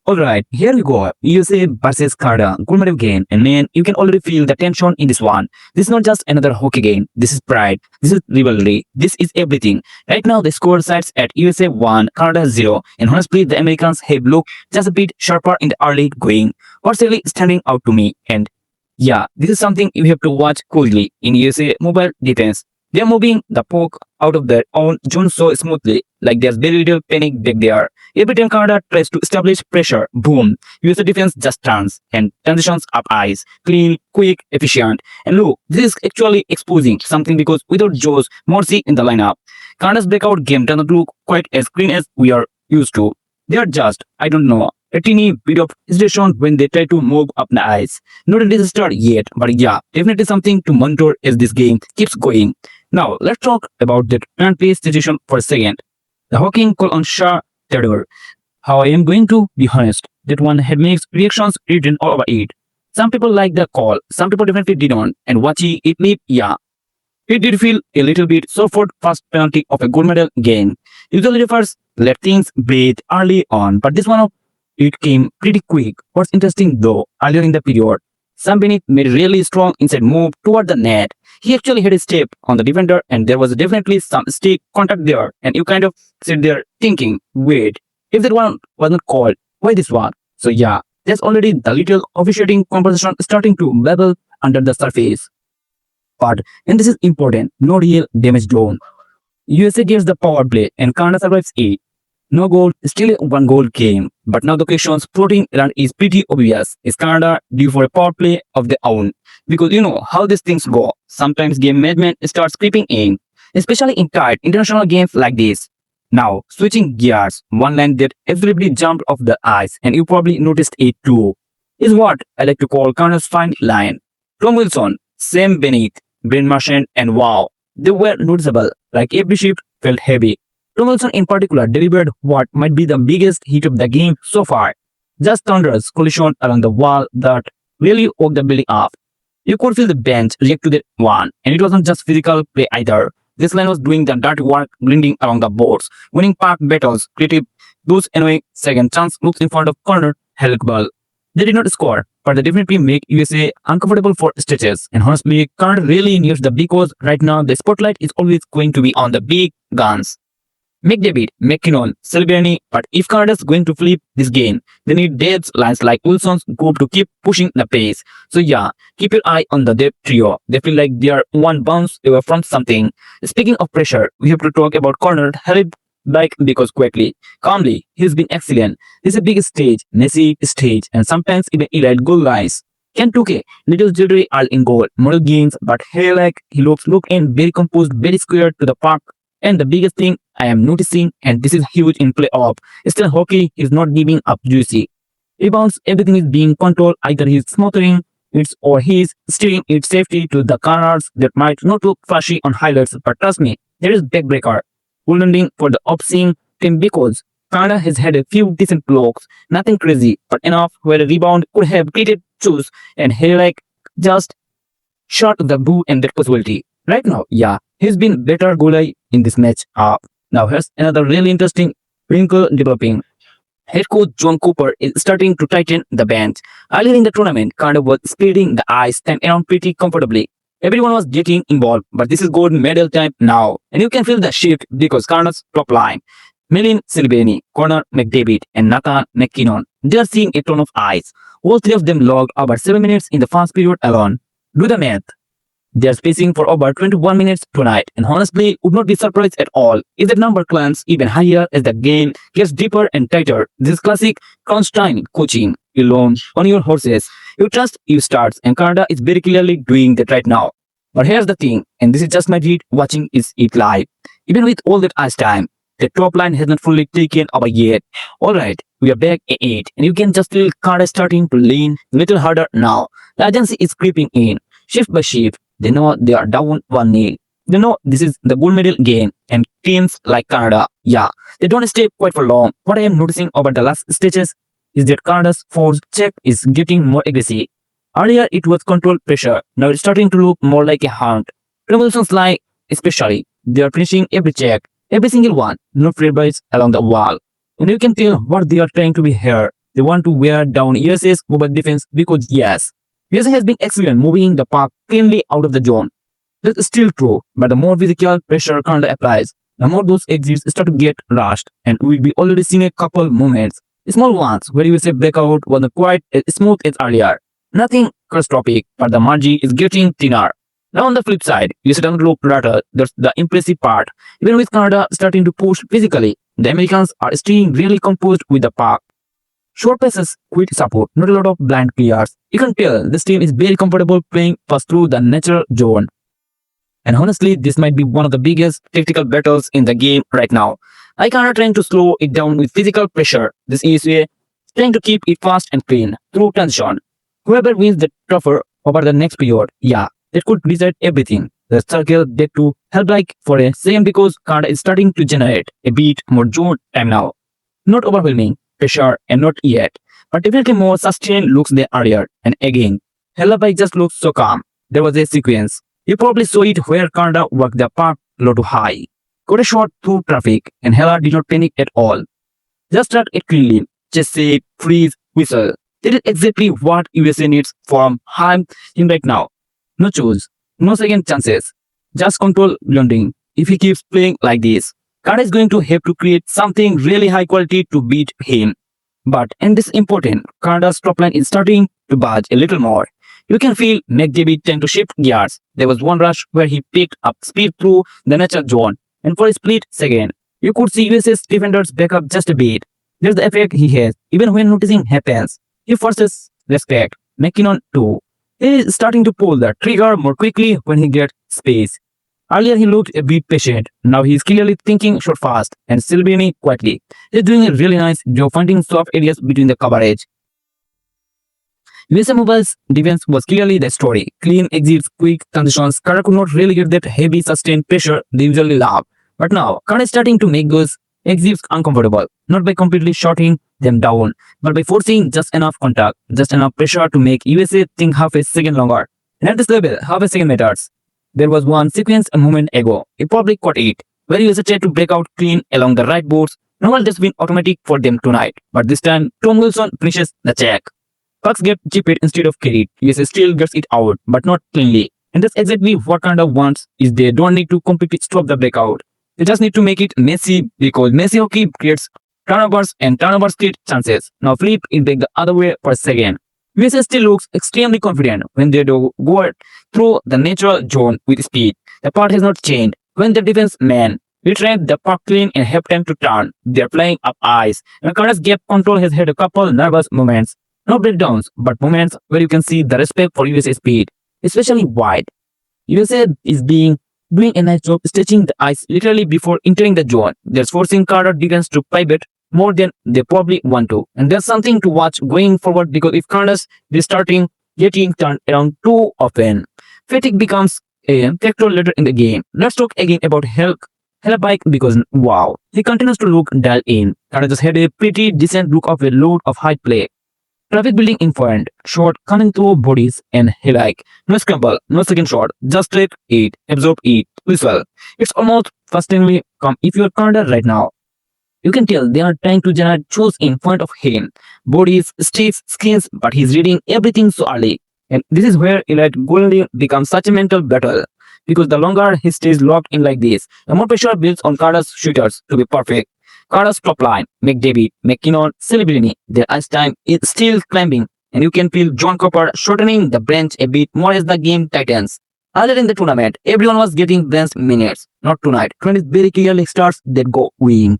Alright, here we go. USA versus Canada. Gold medal game. And man, you can already feel the tension in this one. This is not just another hockey game. This is pride. This is rivalry. This is everything. Right now, the score sides at USA 1, Canada 0. And honestly, the Americans have looked just a bit sharper in the early going. What's really standing out to me? And yeah, this is something you have to watch closely in USA mobile defense. They are moving the puck out of their own zone so smoothly, like there's very little panic back there. Every time Canada tries to establish pressure, boom, USA defense just turns and transitions up ice. Clean, quick, efficient. And look, this is actually exposing something because without Joe's Morrissey in the lineup, Canada's breakout game does not look quite as clean as we are used to. They are just, I don't know, a teeny bit of hesitation when they try to move up the ice. Not a disaster yet, but yeah, definitely something to monitor as this game keeps going. Now, let's talk about the current play situation for a second. The Hawking call on Shah Theodore. How I am going to be honest, that one had mixed reactions written all over it. Some people liked the call, some people definitely didn't, and watching it live, yeah. It did feel a little bit so for first penalty of a gold medal game. Usually refers let things breathe early on, but this one it came pretty quick. What's interesting though, earlier in the period, Sam Bennett made a really strong inside move toward the net. He actually had a step on the defender and there was definitely some stick contact there. And you kind of sit there thinking, wait, if that one wasn't called, why this one? So yeah, there's already the little officiating conversation starting to bubble under the surface. But, and this is important, no real damage done. USA gets the power play and Canada survives it. No goal, still a one goal game. But now the questions floating around is pretty obvious. Is Canada due for a power play of their own? Because you know how these things go. Sometimes game management starts creeping in, especially in tight international games like this. Now, switching gears, one line that absolutely jumped off the ice, and you probably noticed it too, is what I like to call Canada's fine line. Tom Wilson, Sam Bennett, Brent Marchand, and wow, they were noticeable, like every shift felt heavy. Tom Wilson in particular delivered what might be the biggest hit of the game so far. Just thunderous collision along the wall that really woke the building up. You could feel the bench react to that one, and it wasn't just physical play either. This line was doing the dirty work, grinding along the boards, winning park battles, creative those annoying second chance looks in front of corner held ball. They did not score, but they definitely make USA uncomfortable for stretches. And honestly, Canada really needs the because right now the spotlight is always going to be on the big guns. McDavid, McKinnon, Silverani, but if Canada's going to flip this game, they need depth lines like Wilson's group to keep pushing the pace. So yeah, keep your eye on the depth trio. They feel like they are one bounce away from something. Speaking of pressure, we have to talk about corner Harry back because quickly, calmly, he's been excellent. This is a big stage, messy stage, and sometimes even elite goal lines. Ken Tuke, little jewelry all in goal, model gains, but hey like he looks in very composed, very square to the park. And the biggest thing I am noticing, and this is huge in playoff, still hockey is not giving up juicy. Rebounds, everything is being controlled, either he's smothering it or he's steering its safety to the corners that might not look flashy on highlights, but trust me, there is backbreaker. Holding for the opposing team because Canada has had a few decent blocks, nothing crazy, but enough where a rebound could have created choose and he like just shot the boo and that possibility. Right now, yeah, he's been better goalie in this match up. Now here's another really interesting wrinkle developing. Head coach John Cooper is starting to tighten the bench. Earlier in the tournament, Canada was speeding the ice time around pretty comfortably. Everyone was getting involved, but this is gold medal time now. And you can feel the shift because Canada's top line, Melin Silveni, Connor McDavid, and Nathan McKinnon, they are seeing a ton of ice. All three of them logged about 7 minutes in the first period alone. Do the math. They are spacing for over 21 minutes tonight, and honestly, would not be surprised at all if that number climbs even higher as the game gets deeper and tighter. This is classic crunch time coaching. You learn on your horses. You trust, you start, and Canada is very clearly doing that right now. But here's the thing, and this is just my read watching it live. Even with all that ice time, the top line has not fully taken over yet. Alright, we are back at 8, and you can just feel Canada starting to lean a little harder now. The agency is creeping in, shift by shift. They know they are down 1-0. They know this is the gold medal game and teams like Canada, yeah, they don't stay quite for long. What I am noticing over the last stages is that Canada's force check is getting more aggressive. Earlier it was controlled pressure, now it's starting to look more like a hunt. Revolutions like especially, they are finishing every check, every single one, no free bites along the wall. And you can tell what they are trying to be here. They want to wear down USA's mobile defense because yes, USA has been excellent moving the puck cleanly out of the zone. That's still true, but the more physical pressure Canada applies, the more those exits start to get rushed, and we'll be already seeing a couple moments, small ones, where USA breakout wasn't quite as smooth as earlier. Nothing catastrophic, but the margin is getting thinner. Now on the flip side, USA doesn't look rather, that's the impressive part. Even with Canada starting to push physically, the Americans are staying really composed with the puck. Short passes, quick support, not a lot of blind clears. You can tell this team is very comfortable playing pass through the natural zone. And honestly, this might be one of the biggest tactical battles in the game right now. I Canada trying to slow it down with physical pressure. This USA trying to keep it fast and clean through transition. Whoever wins the tougher over the next period, yeah, that could decide everything. The circle get to help like for a second because Canada is starting to generate a bit more zone time now. Not overwhelming pressure and not yet, but definitely more sustained looks than earlier. And again, Helabai just looks so calm. There was a sequence. You probably saw it where Canada worked the puck low to high. Got a shot through traffic and Hela did not panic at all. Just track it cleanly. Just say, freeze, whistle. That is exactly what USA needs from him right now. No choose, no second chances. Just control blundering. If he keeps playing like this, Canada is going to have to create something really high quality to beat him. But, and this is important, Canada's top line is starting to budge a little more. You can feel McDavid tend to shift gears. There was one rush where he picked up speed through the natural zone, and for a split second, you could see USA's defenders back up just a bit. There's the effect he has, even when noticing happens. He forces respect. McKinnon too. He is starting to pull the trigger more quickly when he gets space. Earlier he looked a bit patient. Now he is clearly thinking short fast and Silvini quietly. He's doing a really nice job finding soft areas between the coverage. USA Mobile's defense was clearly the story. Clean exits, quick transitions. Canada could not really get that heavy sustained pressure they usually love. But now, Canada is starting to make those exits uncomfortable. Not by completely shutting them down, but by forcing just enough contact, just enough pressure to make USA think half a second longer. And at this level, half a second matters. There was one sequence a moment ago. You probably caught it, where USA tried to break out clean along the right boards. Normal just been automatic for them tonight. But this time, Tom Wilson finishes the check. Pucks get chipped instead of carried. USA still gets it out, but not cleanly. And that's exactly what Canada wants, is they don't need to completely stop the breakout. They just need to make it messy, because messy hockey creates turnovers and turnovers create chances. Now flip it back the other way for a second. USA still looks extremely confident when they do go through the natural zone with speed. The part has not changed. When the defense man retrieve the puck clean and have time to turn, they're flying up ice. And Canada's gap control has had a couple nervous moments. No breakdowns, but moments where you can see the respect for USA speed, especially wide. USA is doing a nice job stretching the ice literally before entering the zone. They're forcing Canada defense to pivot more than they probably want to. And there's something to watch going forward, because if Canada's starting getting turned around too often, fatigue becomes a factor later in the game. Let's talk again about Hellebuck, because wow, he continues to look dialed in. Canada just had a pretty decent look of a load of high play. Traffic building in front, shot coming through bodies, and he like, no scramble, no second shot, just take it, absorb it, whistle. It's almost frustratingly calm if you're Canada right now. You can tell they are trying to generate shows in front of him. Bodies, sticks, skins, but he's reading everything so early. And this is where elite goalie becomes such a mental battle. Because the longer he stays locked in like this, the more pressure builds on Canada's shooters to be perfect. Canada's top line, McDavid, McKinnon, Celebrini, their ice time is still climbing, and you can feel John Cooper shortening the bench a bit more as the game tightens. Earlier in the tournament, everyone was getting bench minutes. Not tonight. 20 very clearly starts that go win.